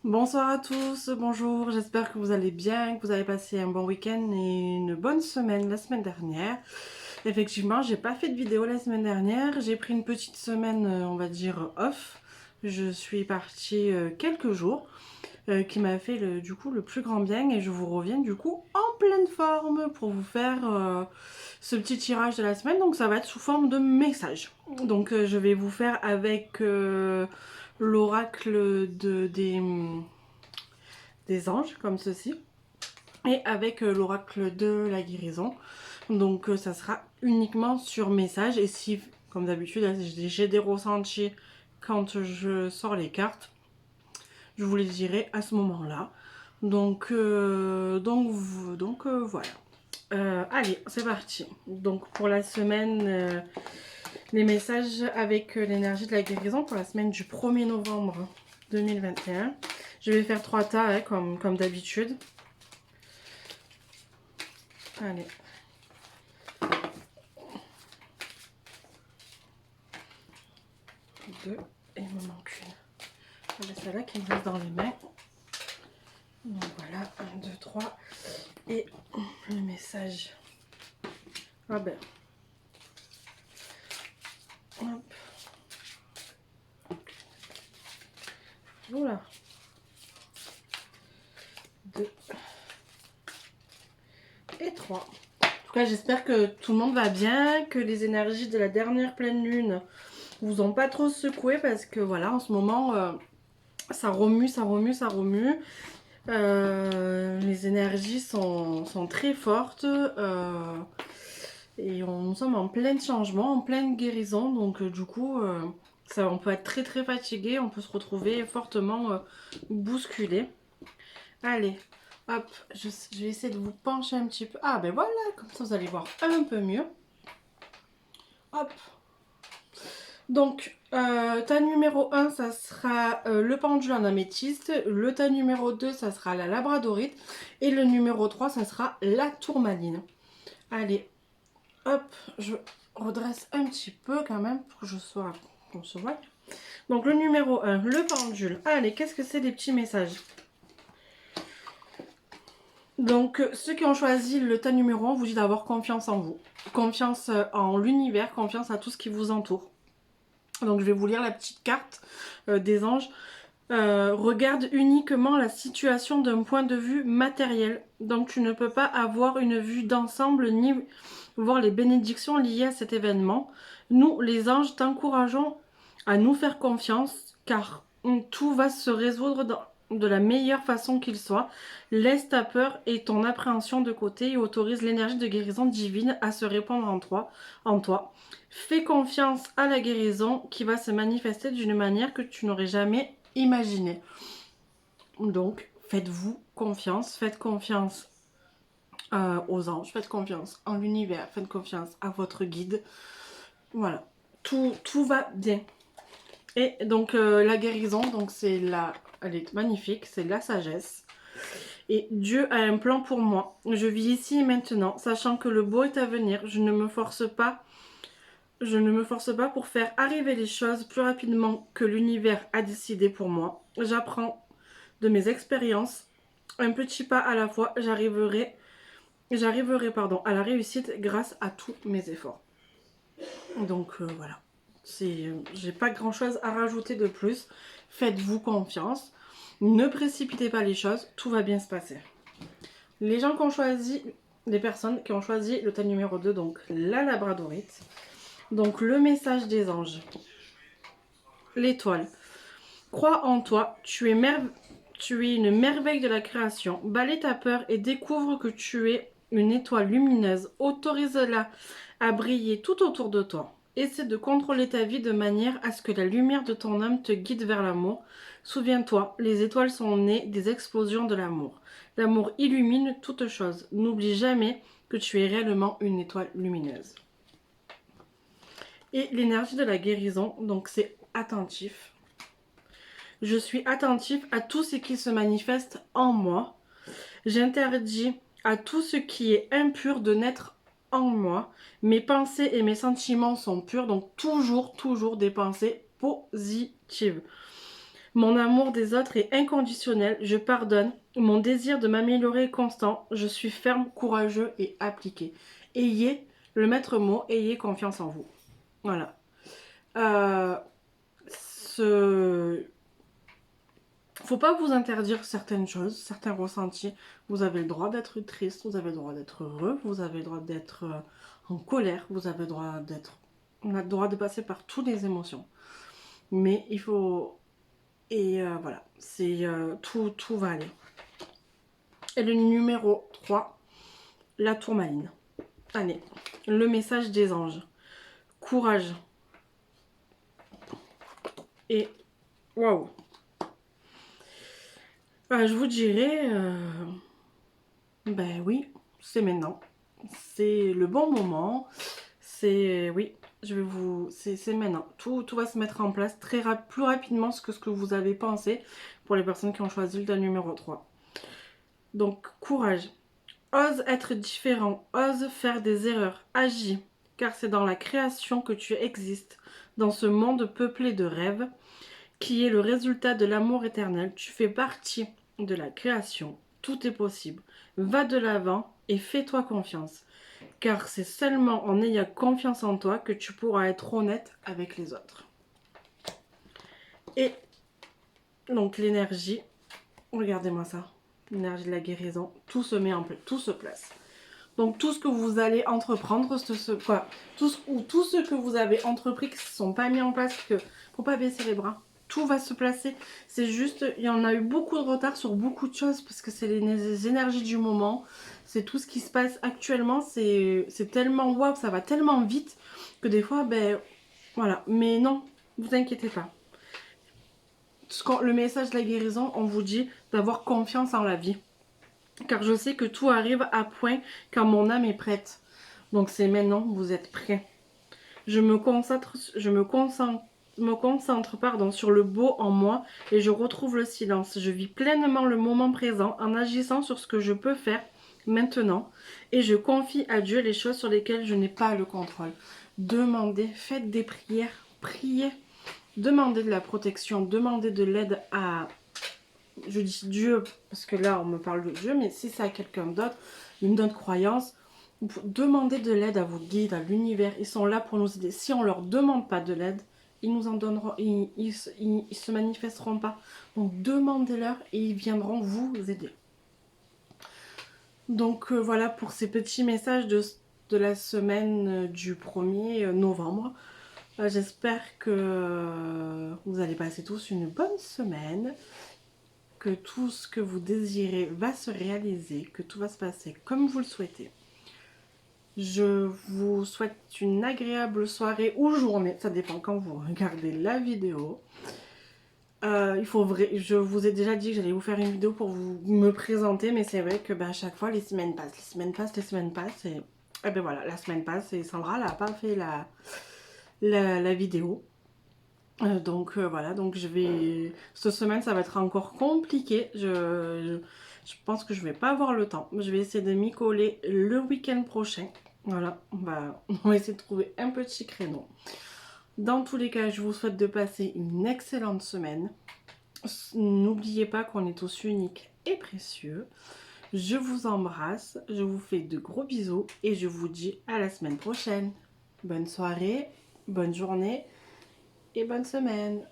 Bonsoir à tous, bonjour, j'espère que vous allez bien, que vous avez passé un bon week-end et une bonne semaine la semaine dernière. Effectivement, j'ai pas fait de vidéo la semaine dernière, j'ai pris une petite semaine, on va dire, off. Je suis partie quelques jours, qui m'a fait du coup le plus grand bien et je vous reviens du coup en pleine forme pour vous faire ce petit tirage de la semaine. Donc ça va être sous forme de message. Donc je vais vous faire avec l'oracle des anges comme ceci et avec l'oracle de la guérison. Donc ça sera uniquement sur message et si comme d'habitude j'ai des ressentis quand je sors les cartes, je vous les dirai à ce moment là. Donc voilà. Allez, c'est parti. Donc pour la semaine, les messages avec l'énergie de la guérison pour la semaine du 1er novembre 2021. Je vais faire 3 tas hein, comme d'habitude. Allez. Deux. Et il me manque une. Voilà, celle-là qui me reste dans les mains. Donc voilà, 1, 2, 3. Et le message. Ah ben. Hop. Voilà. 2 et 3. En tout cas, j'espère que tout le monde va bien, que les énergies de la dernière pleine lune vous ont pas trop secoué parce que voilà, en ce moment, ça remue, ça remue, ça remue. Les énergies sont très fortes et nous sommes en plein changement, en pleine guérison. Donc du coup, on peut être très très fatigué, on peut se retrouver fortement bousculé. Allez, hop, je vais essayer de vous pencher un petit peu. Ah ben voilà, comme ça vous allez voir un peu mieux. Hop. Donc, tas numéro 1, ça sera le pendule en améthyste. Le tas numéro 2, ça sera la labradorite. Et le numéro 3, ça sera la tourmaline. Allez, hop, je redresse un petit peu quand même pour que qu'on se voit. Donc, le numéro 1, le pendule. Allez, qu'est-ce que c'est des petits messages? Donc, ceux qui ont choisi le tas numéro 1, vous dit d'avoir confiance en vous. Confiance en l'univers, confiance à tout ce qui vous entoure. Donc, je vais vous lire la petite carte des anges. Regarde uniquement la situation d'un point de vue matériel. Donc tu ne peux pas avoir une vue d'ensemble ni voir les bénédictions liées à cet événement. Nous, les anges, t'encourageons à nous faire confiance car tout va se résoudre de la meilleure façon qu'il soit. Laisse ta peur et ton appréhension de côté et autorise l'énergie de guérison divine à se répandre en toi. Fais confiance à la guérison qui va se manifester d'une manière que tu n'aurais jamais imaginée. Donc, faites-vous confiance, faites confiance aux anges, faites confiance en l'univers, faites confiance à votre guide. Voilà, tout va bien. Et donc, la guérison, donc elle est magnifique, c'est la sagesse. Et Dieu a un plan pour moi. Je vis ici et maintenant, sachant que le beau est à venir. Je ne me force pas pour faire arriver les choses plus rapidement que l'univers a décidé pour moi. J'apprends de mes expériences, un petit pas à la fois, j'arriverai à la réussite grâce à tous mes efforts. Donc voilà, j'ai pas grand chose à rajouter de plus. Faites-vous confiance, ne précipitez pas les choses, tout va bien se passer. Les personnes qui ont choisi le tas numéro 2, donc la labradorite. Donc le message des anges. L'étoile. Crois en toi, tu es une merveille de la création. Balaie ta peur et découvre que tu es une étoile lumineuse. Autorise-la à briller tout autour de toi. Essaie de contrôler ta vie de manière à ce que la lumière de ton âme te guide vers l'amour. Souviens-toi, les étoiles sont nées des explosions de l'amour. L'amour illumine toute chose. N'oublie jamais que tu es réellement une étoile lumineuse. Et l'énergie de la guérison, donc c'est attentif. Je suis attentif à tout ce qui se manifeste en moi. J'interdis à tout ce qui est impur de naître en moi. Mes pensées et mes sentiments sont purs, donc toujours des pensées positives. Mon amour des autres est inconditionnel, je pardonne. Mon désir de m'améliorer est constant. Je suis ferme, courageux et appliqué. Ayez, le maître mot, ayez confiance en vous. Voilà. Faut pas vous interdire certaines choses, certains ressentis. Vous avez le droit d'être triste, vous avez le droit d'être heureux, vous avez le droit d'être en colère, vous avez le droit d'être... On a le droit de passer par toutes les émotions. Mais il faut... Et voilà, c'est tout va aller. Et le numéro 3, la tourmaline. Allez, le message des anges. Courage. Et waouh. Je vous dirais, ben oui, c'est maintenant. C'est le bon moment. C'est, oui, c'est maintenant. Tout va se mettre en place plus rapidement que ce que vous avez pensé pour les personnes qui ont choisi le numéro 3. Donc, courage. Ose être différent, ose faire des erreurs, agis, car c'est dans la création que tu existes, dans ce monde peuplé de rêves, qui est le résultat de l'amour éternel. Tu fais partie de la création, tout est possible. Va de l'avant et fais-toi confiance, car c'est seulement en ayant confiance en toi que tu pourras être honnête avec les autres. Et donc l'énergie, regardez-moi ça, l'énergie de la guérison, tout se met en place, tout se place. Donc tout ce que vous allez entreprendre, tout ce que vous avez entrepris qui ne se sont pas mis en place, faut pas baisser les bras. Tout va se placer. C'est juste, il y en a eu beaucoup de retard sur beaucoup de choses parce que c'est les énergies du moment. C'est tout ce qui se passe actuellement. C'est tellement waouh, ça va tellement vite que des fois, ben voilà. Mais non, vous inquiétez pas. Le message de la guérison, on vous dit d'avoir confiance en la vie. Car je sais que tout arrive à point quand mon âme est prête. Donc c'est maintenant, vous êtes prêts. Je me concentre sur le beau en moi et je retrouve le silence. Je vis pleinement le moment présent en agissant sur ce que je peux faire maintenant et je confie à Dieu les choses sur lesquelles je n'ai pas le contrôle. Demandez, faites des prières, priez, demandez de la protection, demandez de l'aide à... Je dis Dieu parce que là on me parle de Dieu, mais si c'est à quelqu'un d'autre, une autre croyance, demandez de l'aide à vos guides, à l'univers. Ils sont là pour nous aider. Si on leur demande pas de l'aide, ils nous en donneront, ils se manifesteront pas. Donc demandez-leur et ils viendront vous aider. Donc voilà pour ces petits messages de la semaine du 1er novembre. J'espère que vous allez passer tous une bonne semaine, que tout ce que vous désirez va se réaliser, que tout va se passer comme vous le souhaitez. Je vous souhaite une agréable soirée ou journée, ça dépend quand vous regardez la vidéo. Je vous ai déjà dit que j'allais vous faire une vidéo pour me présenter, mais c'est vrai que à chaque fois les semaines passent, et ben voilà, la semaine passe et Sandra n'a pas fait la vidéo. Donc voilà, donc cette semaine ça va être encore compliqué. Je pense que je vais pas avoir le temps. Je vais essayer de m'y coller le week-end prochain. Voilà, on va essayer de trouver un petit créneau. Dans tous les cas, je vous souhaite de passer une excellente semaine. N'oubliez pas qu'on est tous uniques et précieux. Je vous embrasse, je vous fais de gros bisous et je vous dis à la semaine prochaine. Bonne soirée, bonne journée et bonne semaine.